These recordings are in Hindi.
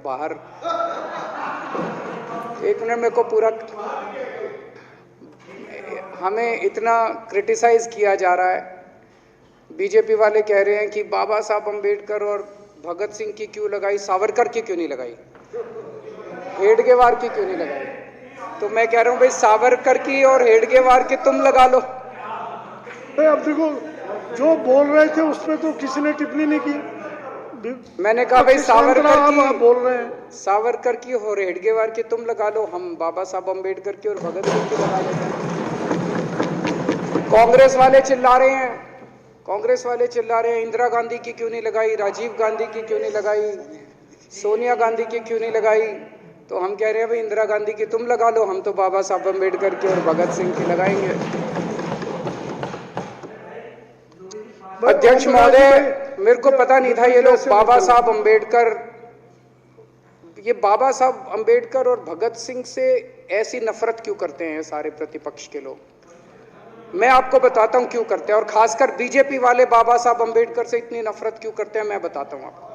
बाहर। एक मिनट, मेरे को पूरा, हमें इतना क्रिटिसाइज किया जा रहा है। बीजेपी वाले कह रहे हैं कि बाबा साहब अम्बेडकर और भगत सिंह की क्यों लगाई, सावरकर की क्यों नहीं लगाई, हेडगेवार की क्यों नहीं लगाई। तो मैं कह रहा हूं भाई सावरकर की और हेडगेवार की तुम लगा लो। अब देखो, जो बोल रहे थे उसमें तो किसी ने टिप्पणी नहीं की। मैंने कहा भाई सावरकर की बोल रहे हैं, सावरकर की और हेडगेवार की तुम लगा लो, हम बाबा साहब अम्बेडकर की और भगत सिंह की लगा लेते हैं। कांग्रेस वाले चिल्ला रहे हैं, इंदिरा गांधी की क्यों नहीं लगाई, राजीव गांधी की क्यों नहीं लगाई, सोनिया गांधी की क्यों नहीं लगाई। तो हम कह रहे हैं भाई इंदिरा गांधी की तुम लगा लो, हम तो बाबा साहब अम्बेडकर की और भगत सिंह की लगाएंगे। अध्यक्ष महोदय, मेरे को पता नहीं था ये लोग बाबा साहब अम्बेडकर और भगत सिंह से ऐसी नफरत क्यों करते हैं सारे प्रतिपक्ष के लोग। मैं आपको बताता हूं क्यों करते हैं, और खासकर बीजेपी वाले बाबा साहब अम्बेडकर से इतनी नफरत क्यों करते हैं, मैं बताता हूं आपको।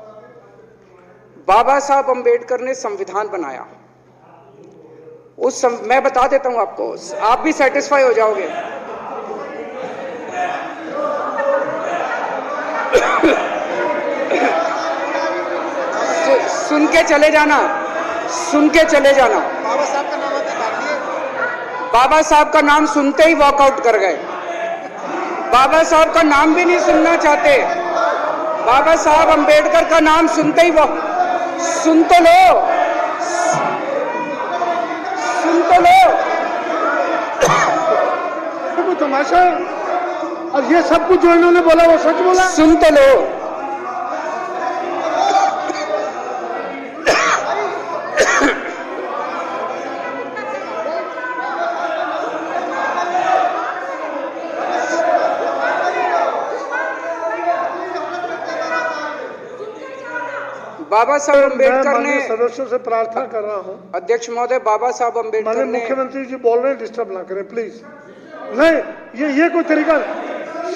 बाबा साहब अम्बेडकर ने संविधान बनाया, मैं बता देता हूं आपको, आप भी सेटिस्फाई हो जाओगे। सुन के चले जाना। बाबा साहब का नाम सुनते ही वॉकआउट कर गए। बाबा साहब का नाम भी नहीं सुनना चाहते। बाबा साहब अम्बेडकर का नाम सुनते ही सुन तो लो। वो तमाशा, और ये सब कुछ जो इन्होंने बोला वो सच बोला। सुन तो लो। बाबा साहब अम्बेडकर ने, सदस्यों से प्रार्थना कर रहा हूं, अध्यक्ष महोदय, बाबा साहब अम्बेडकर ने, मुख्यमंत्री जी बोल रहे हैं, डिस्टर्ब ना करें प्लीज। नहीं, ये कोई तरीका।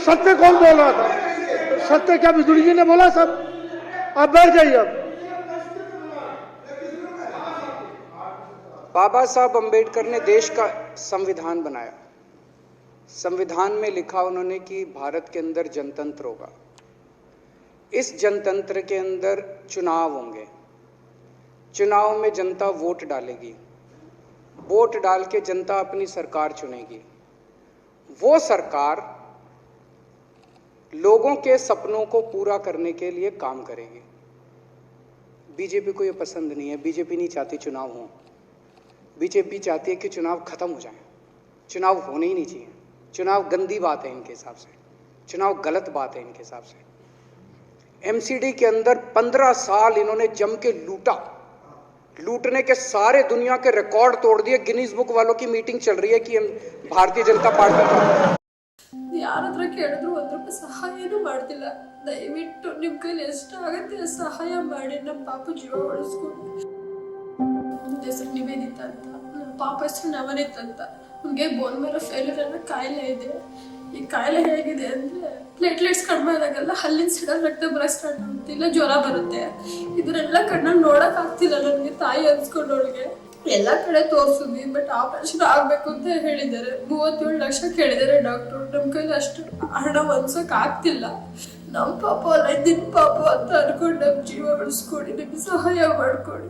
सत्य कौन बोल रहा था? सत्य क्या बिजुली जी ने बोला? सब आप बैठ जाइए। अब बाबा साहब अम्बेडकर ने देश का संविधान बनाया। संविधान में लिखा उन्होंने कि भारत के अंदर जनतंत्र होगा। इस जनतंत्र के अंदर चुनाव होंगे। चुनाव में जनता वोट डालेगी। वोट डाल के जनता अपनी सरकार चुनेगी। वो सरकार लोगों के सपनों को पूरा करने के लिए काम करेगी। बीजेपी को ये पसंद नहीं है। बीजेपी नहीं चाहती चुनाव हो। बीजेपी चाहती है कि चुनाव खत्म हो जाए। चुनाव होने ही नहीं चाहिए। चुनाव गंदी बात है इनके हिसाब से। चुनाव गलत बात है इनके हिसाब से। एमसीडी के अंदर 15 साल इन्होंने जम के लूटा। लूटने के सारे दुनिया के रिकॉर्ड तोड़ दिए। गिनीज बुक वालों की मीटिंग चल रही है कि भारतीय जनता पार्टी का ಯಾರ ಹತ್ರ ಕೇಳಿದ್ರು ₹1 ಸಹಾಯನೂ ಮಾಡ್ತಿಲ್ಲ. ದಯವಿಟ್ಟು ನಿಮ್ಮ ಕೈಲಿ ಎಷ್ಟಾಗುತ್ತೆ ಸಹಾಯ ಮಾಡಿ ನಮ್ಮ ಪಾಪ ಜೀವ ಉಳಿಸ್ಕೊಂಡು. ನನ್ನ ಹೆಸರು ನಿವೇದಿತಾ ಅಂತ. ನನ್ನ ಪಾಪ ಹೆಸರು ನವನೀತ್ ಅಂತ. ನನಗೆ ಬೋನ್ ಮ್ಯಾರೋ ಫೇಲ್ಯೂರ್ ಅನ್ನೋ ಕಾಯಿಲೆ ಇದೆ. ಈ ಕಾಯಿಲೆ ಹೇಗಿದೆ ಅಂದರೆ ಪ್ಲೇಟ್ಲೆಟ್ಸ್ ಕಡಿಮೆ ಆದಾಗೆಲ್ಲ ಹಲ್ಲಿನ ಸಿಡಲ್ ರಕ್ತ ಬರೋಕ್ಕೆ ಸ್ಟಾರ್ಟ್ ಆಗುತ್ತೆ, ಇಲ್ಲ ಜ್ವರ ಬರುತ್ತೆ. ಇದನ್ನೆಲ್ಲ ಕಣ್ಣಲ್ಲಿ ನೋಡೋಕ್ಕಾಗ್ತಿಲ್ಲ ನನಗೆ. ತಾಯಿ ಅನ್ಸ್ಕೊಂಡವಳಿಗೆ ಎಲ್ಲ ಕಡೆ ತೋರಿಸಿದ್ವಿ, ಬಟ್ ಆಪರೇಷನ್ ಆಗಬೇಕು ಅಂತ ಹೇಳಿದ್ದಾರೆ. 37 ಲಕ್ಷ ಕೇಳಿದ್ದಾರೆ ಡಾಕ್ಟ್ರು. ನಮ್ಮ ಕೈಲಿ ಅಷ್ಟು ಹಣ ಹೊಂದ್ಸೋಕೆ ಆಗ್ತಿಲ್ಲ. ನಮ್ಮ ಪಾಪ ಅಲ್ಲ, ನಿನ್ನ ಪಾಪ ಅಂತ ಅನ್ಕೊಂಡು ನಮ್ಮ ಜೀವ ಉಳಿಸ್ಕೊಡಿ, ನಿಮಗೆ ಸಹಾಯ ಮಾಡಿಕೊಡಿ.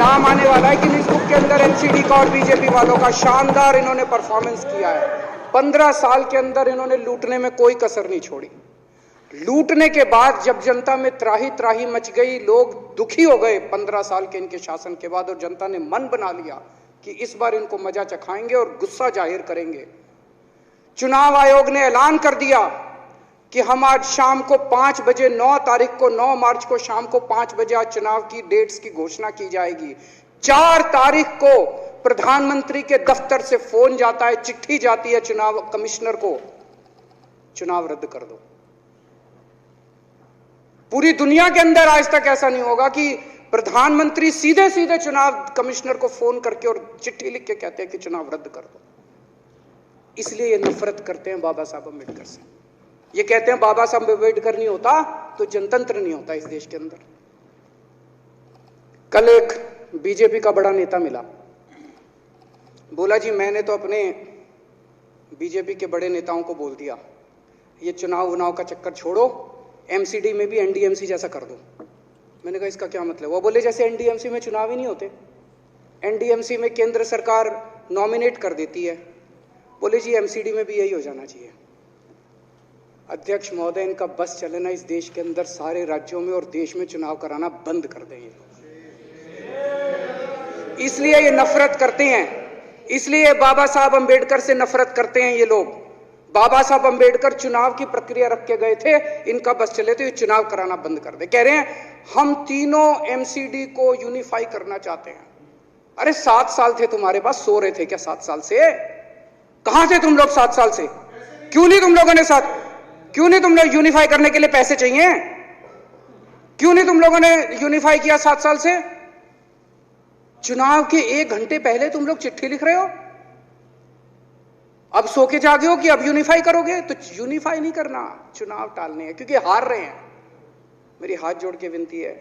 नाम आने वाला है कि इस बुक के अंदर एनसीडी का और बीजेपी वालों का शानदार इन्होंने परफॉर्मेंस किया है। 15 साल के अंदर इन्होंने लूटने में कोई कसर नहीं छोड़ी। लूटने के बाद जब जनता में त्राही मच गई, लोग दुखी हो गए 15 साल के इनके शासन के बाद, और जनता ने मन बना लिया कि कि इस बार इनको मजा चखाएंगे और गुस्सा जाहिर करेंगे। चुनाव आयोग ने ऐलान कर दिया कि हम आज शाम को 5 बजे 9 मार्च को शाम को 5 बजे आज चुनाव की डेट्स की घोषणा की जाएगी। 4 तारीख को प्रधानमंत्री के दफ्तर से फोन जाता है, चिट्ठी जाती है चुनाव कमिश्नर को, चुनाव रद्द कर दो। पूरी दुनिया के अंदर आज तक ऐसा नहीं होगा कि प्रधानमंत्री सीधे सीधे चुनाव कमिश्नर को फोन करके और चिट्ठी लिख के कहते हैं कि चुनाव रद्द कर दो। इसलिए ये नफरत करते हैं बाबा साहब अम्बेडकर से। ये कहते हैं बाबा साहब अम्बेडकर नहीं होता तो जनतंत्र नहीं होता इस देश के अंदर। कल एक बीजेपी का बड़ा नेता मिला, बोला जी मैंने तो अपने बीजेपी के बड़े नेताओं को बोल दिया ये चुनाव का चक्कर छोड़ो, एमसीडी में भी एनडीएमसी जैसा कर दो। मैंने कहा इसका क्या मतलब? वो बोले जैसे एनडीएमसी में चुनाव ही नहीं होते, एनडीएमसी में केंद्र सरकार नॉमिनेट कर देती है, बोले जी एमसीडी में भी यही हो जाना चाहिए। अध्यक्ष महोदय, इनका बस चलना इस देश के अंदर सारे राज्यों में और देश में चुनाव कराना बंद कर दें। इसलिए ये नफरत करते हैं, इसलिए बाबा साहब अंबेडकर से नफरत करते हैं ये लोग। बाबा साहब अंबेडकर चुनाव की प्रक्रिया रख के गए थे, इनका बस चले तो ये चुनाव कराना बंद कर दे। कह रहे हैं हम तीनों एमसीडी को यूनिफाई करना चाहते हैं। अरे 7 साल थे तुम्हारे पास, सो रहे थे क्या 7 साल से? कहां थे तुम लोग 7 साल से? क्यों नहीं तुम लोगों ने क्यों नहीं तुम लोग यूनिफाई करने के लिए पैसे चाहिए? क्यों नहीं तुम लोगों ने यूनिफाई किया 7 साल से? चुनाव के 1 घंटे पहले तुम लोग चिट्ठी लिख रहे हो, अब सो के जागे हो कि अब यूनिफाई करोगे। तो यूनिफाई नहीं करना, चुनाव टालने हैं, क्योंकि हार रहे हैं। मेरी हाथ जोड़ के विनती है,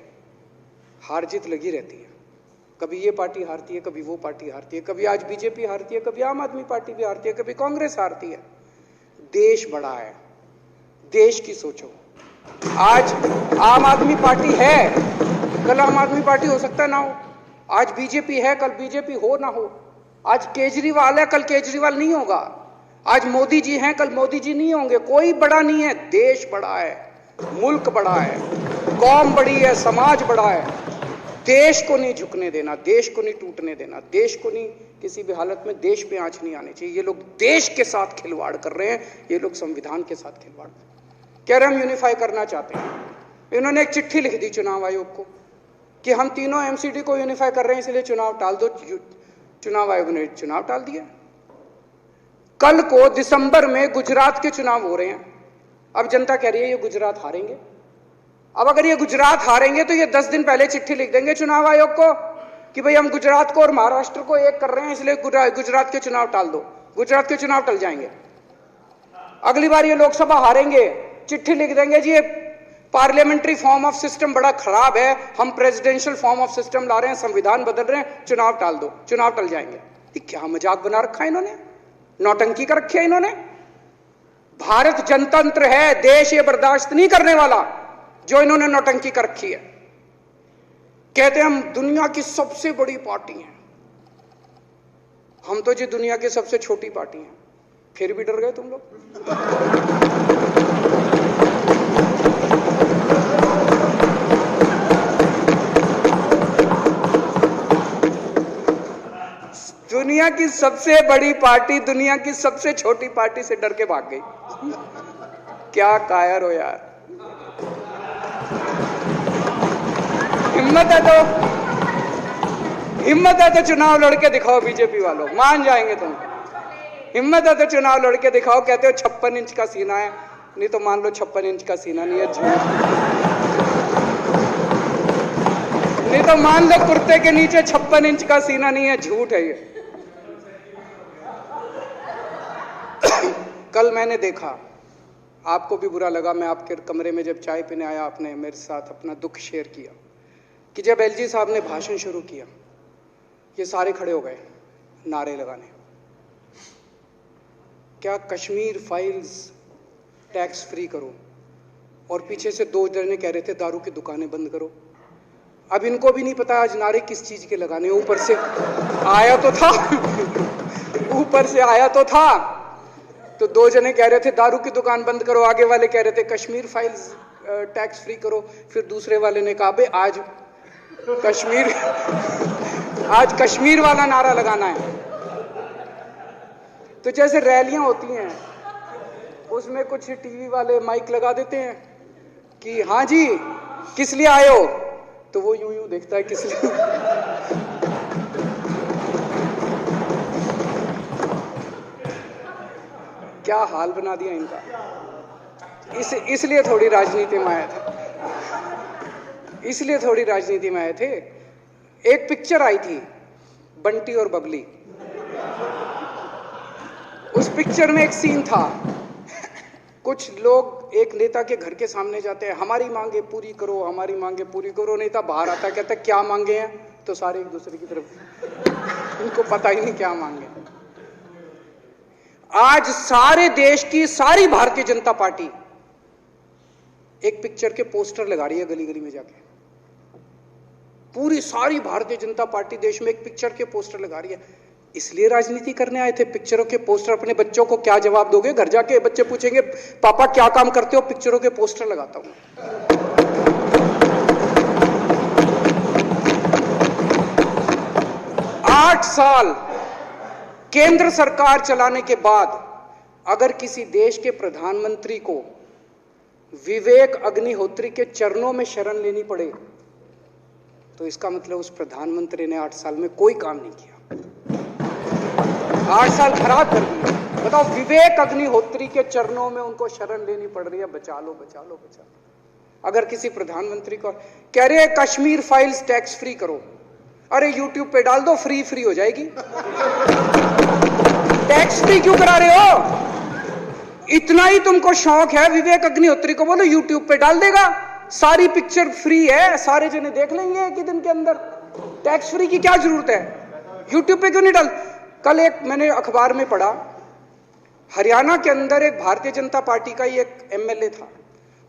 हार जीत लगी रहती है, कभी ये पार्टी हारती है, कभी वो पार्टी हारती है, कभी आज बीजेपी हारती है, कभी आम आदमी पार्टी भी हारती है, कभी कांग्रेस हारती है। देश बड़ा है, देश की सोचो। आज आम आदमी पार्टी है, कल आम आदमी पार्टी हो सकता है ना हो। आज बीजेपी है, कल बीजेपी हो ना हो। आज केजरीवाल है, कल केजरीवाल नहीं होगा। आज मोदी जी हैं, कल मोदी जी नहीं होंगे। कोई बड़ा नहीं है, देश बड़ा है, मुल्क बड़ा है, कौम बड़ी है, समाज बड़ा है। देश को नहीं झुकने देना, देश को नहीं टूटने देना, देश को नहीं किसी भी हालत में देश पे आंच नहीं आनी चाहिए। ये लोग देश के साथ खिलवाड़ कर रहे हैं, ये लोग संविधान के साथ खिलवाड़ कह रहे हैं। हम यूनिफाई करना चाहते हैं। इन्होंने एक चिट्ठी लिख दी चुनाव आयोग को कि हम तीनों एमसीडी को यूनिफाई कर रहे हैं, इसलिए चुनाव टाल दो। चुनाव आयोग ने चुनाव टाल दिया। कल को दिसंबर में गुजरात के चुनाव हो रहे हैं। अब जनता कह रही है ये गुजरात हारेंगे। अब अगर ये गुजरात हारेंगे तो ये 10 दिन पहले चिट्ठी लिख देंगे चुनाव आयोग को कि भाई हम गुजरात को और महाराष्ट्र को एक कर रहे हैं, इसलिए गुजरात के चुनाव टाल दो। गुजरात के चुनाव टल जाएंगे। अगली बार ये लोकसभा हारेंगे, चिट्ठी लिख देंगे जी ये पार्लियामेंट्री फॉर्म ऑफ सिस्टम बड़ा खराब है, हम प्रेसिडेंशियल फॉर्म ऑफ सिस्टम ला रहे हैं, संविधान बदल रहे हैं, चुनाव टाल दो। चुनाव टल जाएंगे। ये क्या मजाक बना रखा है इन्होंने, नौटंकी कर रखी है इन्होंने। भारत जनतंत्र है, देश ये बर्दाश्त नहीं करने वाला जो इन्होंने नौटंकी कर रखी है। कहते हैं हम दुनिया की सबसे बड़ी पार्टी हैं, हम तो जी दुनिया की सबसे छोटी पार्टी हैं। फिर भी डर गए तुम लोग। दुनिया की सबसे बड़ी पार्टी दुनिया की सबसे छोटी पार्टी से डर के भाग गई। क्या कायर हो यार। हिम्मत है तो चुनाव लड़के दिखाओ बीजेपी वालों, मान जाएंगे तुम। हिम्मत है तो चुनाव लड़के दिखाओ। कहते हो 56 इंच का सीना है, नहीं तो मान लो 56 इंच का सीना नहीं है, झूठ। नहीं तो मान लो कुर्ते के नीचे 56 इंच का सीना नहीं है, झूठ है ये। कल मैंने देखा, आपको भी बुरा लगा, मैं आपके कमरे में जब चाय पीने आया, आपने मेरे साथ अपना दुख शेयर किया कि जब एलजी साहब ने भाषण शुरू किया, ये सारे खड़े हो गए नारे लगाने। क्या कश्मीर फाइल्स टैक्स फ्री करो, और पीछे से 2 जने कह रहे थे दारू की दुकानें बंद करो। अब इनको भी नहीं पता आज नारे किस चीज के लगाने। ऊपर से आया तो था ऊपर से आया तो था, तो 2 जने कह रहे थे दारू की दुकान बंद करो, आगे वाले कह रहे थे कश्मीर फाइल्स टैक्स फ्री करो, फिर दूसरे वाले ने कहा भाई आज आज कश्मीर वाला नारा लगाना है। तो जैसे रैलियां होती हैं उसमें कुछ टीवी वाले माइक लगा देते हैं कि हाँ जी किस लिए आए हो, तो वो यूं यूं देखता है किस लिए। क्या हाल बना दिया इनका। इसलिए थोड़ी राजनीति में आया था, इसलिए थोड़ी राजनीति में आए थे। एक पिक्चर आई थी बंटी और बबली, उस पिक्चर में एक सीन था, कुछ लोग एक नेता के घर के सामने जाते हैं, हमारी मांगे पूरी करो, हमारी मांगे पूरी करो। नेता बाहर आता है, कहता है क्या मांगे हैं, तो सारे एक दूसरे की तरफ, उनको पता ही नहीं क्या मांगे। आज सारे देश की सारी भारतीय जनता पार्टी एक पिक्चर के पोस्टर लगा रही है गली गली में जाके। पूरी सारी भारतीय जनता पार्टी देश में एक पिक्चर के पोस्टर लगा रही है। इसलिए राजनीति करने आए थे, पिक्चरों के पोस्टर। अपने बच्चों को क्या जवाब दोगे? घर जाके बच्चे पूछेंगे पापा क्या काम करते हो? पिक्चरों के पोस्टर लगाता हूं। 8 साल केंद्र सरकार चलाने के बाद अगर किसी देश के प्रधानमंत्री को विवेक अग्निहोत्री के चरणों में शरण लेनी पड़े तो इसका मतलब उस प्रधानमंत्री ने 8 साल में कोई काम नहीं किया। 8 साल खराब कर दिए। बताओ, विवेक अग्निहोत्री के चरणों में उनको शरण लेनी पड़ रही है, बचा लो बचा लो बचा लो। अगर किसी प्रधानमंत्री को कह रहे हैं कश्मीर फाइल्स टैक्स फ्री करो, अरे यूट्यूब पे डाल दो, फ्री फ्री हो जाएगी। टैक्स फ्री क्यों करा रहे हो? इतना ही तुमको शौक है, विवेक अग्निहोत्री को बोलो यूट्यूब पे डाल देगा, सारी पिक्चर फ्री है, सारे जने देख लेंगे एक ही दिन के अंदर। टैक्स फ्री की क्या जरूरत है? यूट्यूब पे क्यों नहीं डाल? कल एक मैंने अखबार में पढ़ा, हरियाणा के अंदर एक भारतीय जनता पार्टी का ही एक एमएलए था,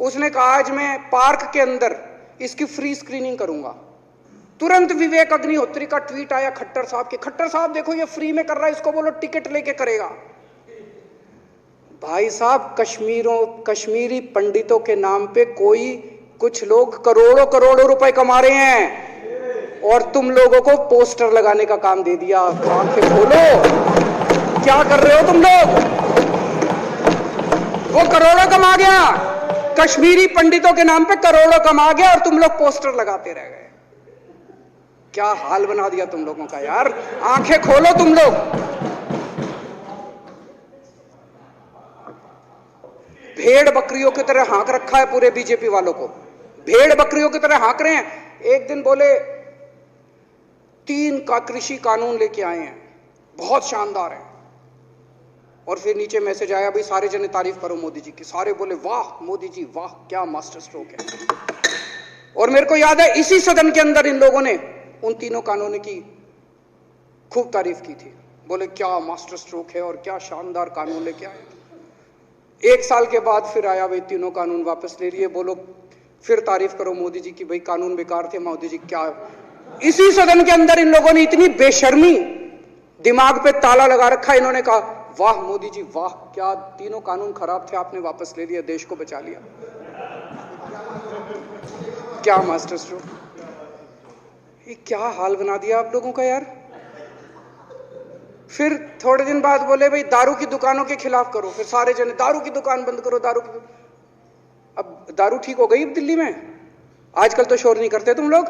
उसने कहा आज मैं पार्क के अंदर इसकी फ्री स्क्रीनिंग करूंगा। तुरंत विवेक अग्निहोत्री का ट्वीट आया खट्टर साहब के, खट्टर साहब देखो ये फ्री में कर रहा है, इसको बोलो टिकट लेके करेगा। भाई साहब, कश्मीरी पंडितों के नाम पे कुछ लोग करोड़ों करोड़ों रुपए कमा रहे हैं और तुम लोगों को पोस्टर लगाने का काम दे दिया। आंखें खोलो, क्या कर रहे हो तुम लोग? वो करोड़ों कमा गया, कश्मीरी पंडितों के नाम पे करोड़ों कमा गया और तुम लोग पोस्टर लगाते रह गए। क्या हाल बना दिया तुम लोगों का यार। आंखें खोलो तुम लोग। भेड़ बकरियों की तरह हाँक रखा है पूरे बीजेपी वालों को, भेड़ बकरियों की तरह हाँक रहे हैं। एक दिन बोले 3 का कृषि कानून लेके आए हैं, बहुत शानदार है, और फिर नीचे मैसेज आया भाई सारे जने तारीफ करो मोदी जी की। सारे बोले वाह मोदी जी वाह, क्या मास्टर स्ट्रोक है। और मेरे को याद है इसी सदन के अंदर इन लोगों ने उन 3 कानूनों की खूब तारीफ की थी, बोले क्या मास्टर स्ट्रोक है और क्या शानदार कानून लेके आए। 1 साल के बाद फिर आया भाई 3 कानून वापस ले लिए, बोलो फिर तारीफ करो मोदी जी की, भाई कानून बेकार थे मोदी जी। क्या इसी सदन के अंदर इन लोगों ने इतनी बेशर्मी, दिमाग पे ताला लगा रखा, इन्होंने कहा वाह मोदी जी वाह, क्या 3 कानून खराब थे आपने वापस ले लिया, देश को बचा लिया। क्या मास्टर स्ट्रोक, ये क्या हाल बना दिया आप लोगों का यार। फिर थोड़े दिन बाद बोले भाई दारू की दुकानों के खिलाफ करो, फिर सारे जने दारू की दुकान बंद करो, दारू की। अब दारू ठीक हो गई दिल्ली में? आजकल तो शोर नहीं करते तुम लोग।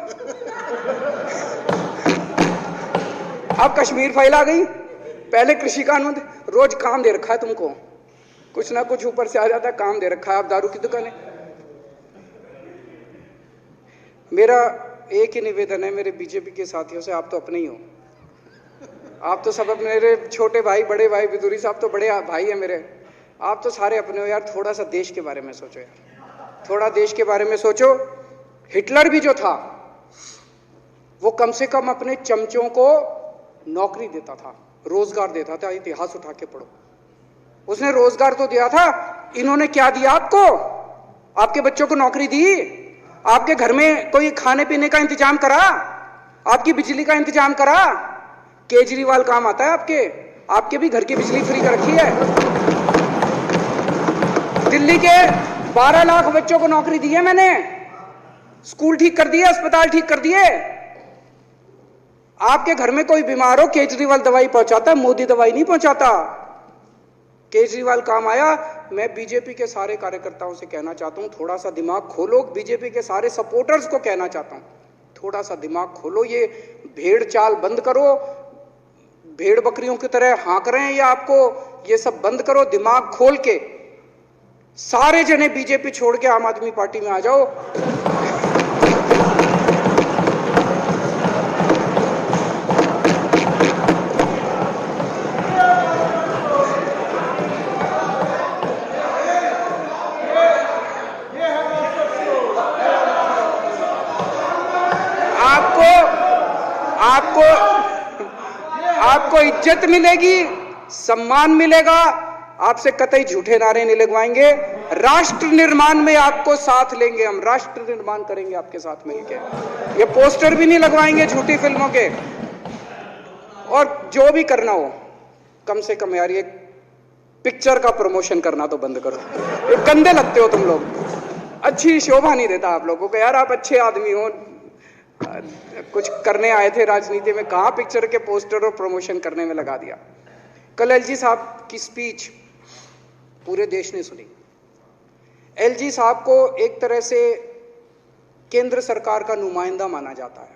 अब कश्मीर फाइल आ गई, पहले कृषि कानून, रोज काम दे रखा है तुमको, कुछ ना कुछ ऊपर से आ जाता है, काम दे रखा है। अब दारू की दुकानें। मेरा एक ही निवेदन है मेरे बीजेपी के साथियों से, आप तो अपने ही हो, आप तो सब अपने, मेरे छोटे भाई बड़े भाई बिदुरी साहब तो बड़े भाई है मेरे, आप तो सारे अपने हो यार। थोड़ा सा देश के बारे में सोचो यार, थोड़ा देश के बारे में सोचो। हिटलर भी जो था वो कम से कम अपने चमचों को नौकरी देता था, रोजगार देता था। इतिहास उठा के पढ़ो, उसने रोजगार तो दिया था। इन्होंने क्या दिया आपको? आपके बच्चों को नौकरी दी, आपके घर में कोई खाने पीने का इंतजाम करा, आपकी बिजली का इंतजाम करा। केजरीवाल काम आता है आपके भी घर की बिजली फ्री कर रखी है। दिल्ली के 12 लाख बच्चों को नौकरी दी है मैंने, स्कूल ठीक कर दिए, अस्पताल ठीक कर दिए। आपके घर में कोई बीमार हो, केजरीवाल दवाई पहुंचाता है, मोदी दवाई नहीं पहुंचाता। केजरीवाल काम आया। मैं बीजेपी के सारे कार्यकर्ताओं से कहना चाहता हूं, थोड़ा सा दिमाग खोलो। बीजेपी के सारे सपोर्टर्स को कहना चाहता हूं, थोड़ा सा दिमाग खोलो। ये भेड़ चाल बंद करो, भेड़ बकरियों की तरह हाँक रहे हैं ये आपको, ये सब बंद करो। दिमाग खोल के सारे जने बीजेपी छोड़ के आम आदमी पार्टी में आ जाओ। आपको इज्जत मिलेगी, सम्मान मिलेगा। आपसे कतई झूठे नारे नहीं लगवाएंगे। राष्ट्र निर्माण में आपको साथ लेंगे हम, राष्ट्र निर्माण करेंगे आपके साथ मिलकर। ये पोस्टर भी नहीं लगवाएंगे झूठी फिल्मों के। और जो भी करना हो, कम से कम यार ये पिक्चर का प्रमोशन करना तो बंद करो। ये गंदे लगते हो तुम लोग, अच्छी शोभा नहीं देता आप लोगों को। यार आप अच्छे आदमी हो, कुछ करने आए थे राजनीति में, कहां पिक्चर के पोस्टर और प्रमोशन करने में लगा दिया। कल एलजी साहब की स्पीच पूरे देश ने सुनी। एलजी साहब को एक तरह से केंद्र सरकार का नुमाइंदा माना जाता है।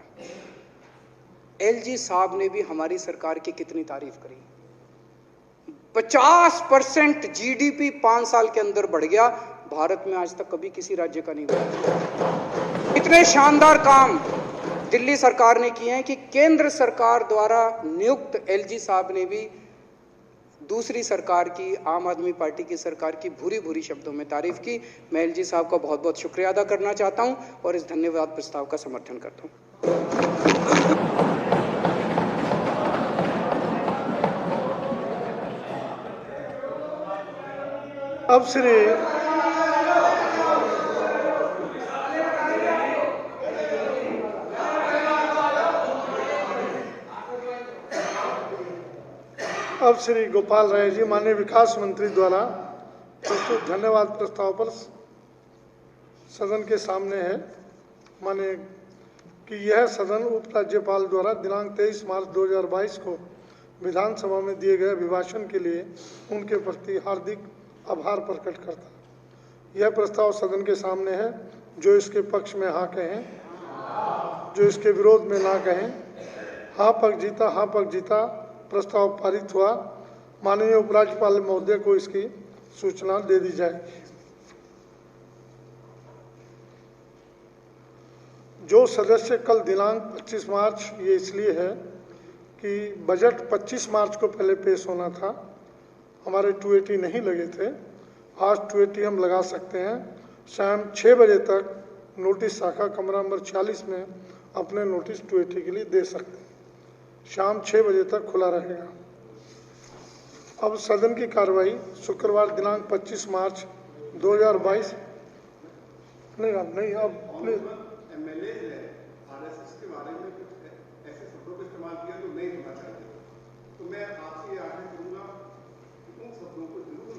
एलजी साहब ने भी हमारी सरकार की कितनी तारीफ करी। 50% जीडीपी 5 साल के अंदर बढ़ गया। भारत में आज तक कभी किसी राज्य का नहीं बढ़ा। इतने शानदार काम दिल्ली सरकार ने किए हैं कि केंद्र सरकार द्वारा नियुक्त एलजी साहब ने भी दूसरी सरकार की, आम आदमी पार्टी की सरकार की भूरी भूरी शब्दों में तारीफ की। मैं एलजी साहब का बहुत बहुत शुक्रिया अदा करना चाहता हूं और इस धन्यवाद प्रस्ताव का समर्थन करता हूं। अब श्री गोपाल राय जी माननीय विकास मंत्री द्वारा प्रस्तुत धन्यवाद प्रस्ताव पर सदन के सामने है। माने कि यह सदन उप राज्यपाल द्वारा दिनांक 23 मार्च 2022 को विधानसभा में दिए गए अभिभाषण के लिए उनके प्रति हार्दिक आभार प्रकट करता है। यह प्रस्ताव सदन के सामने है। जो इसके पक्ष में हाँ कहें, जो इसके विरोध में ना कहें। हाँ पक्ष जीता, हाँ पक्ष जीता। प्रस्ताव पारित हुआ। माननीय उपराज्यपाल महोदय को इसकी सूचना दे दी जाएगी। जो सदस्य कल दिनांक 25 मार्च, ये इसलिए है कि बजट 25 मार्च को पहले पेश होना था। हमारे 280 नहीं लगे थे। आज 280 हम लगा सकते हैं। शाम 6 बजे तक नोटिस शाखा कमरा नंबर 46 में अपने नोटिस 280 के लिए दे सकते हैं। शाम 6 बजे तक खुला रहेगा। अब सदन की कार्रवाई शुक्रवार दिनांक 25 मार्च 2022 नहीं अब एमएलए है आरएसएस के बारे में कुछ ऐसे शब्दों का इस्तेमाल किया तो नहीं होना चाहिए। तो मैं आपसे आग्रह करूंगा कि उन शब्दों को जरूर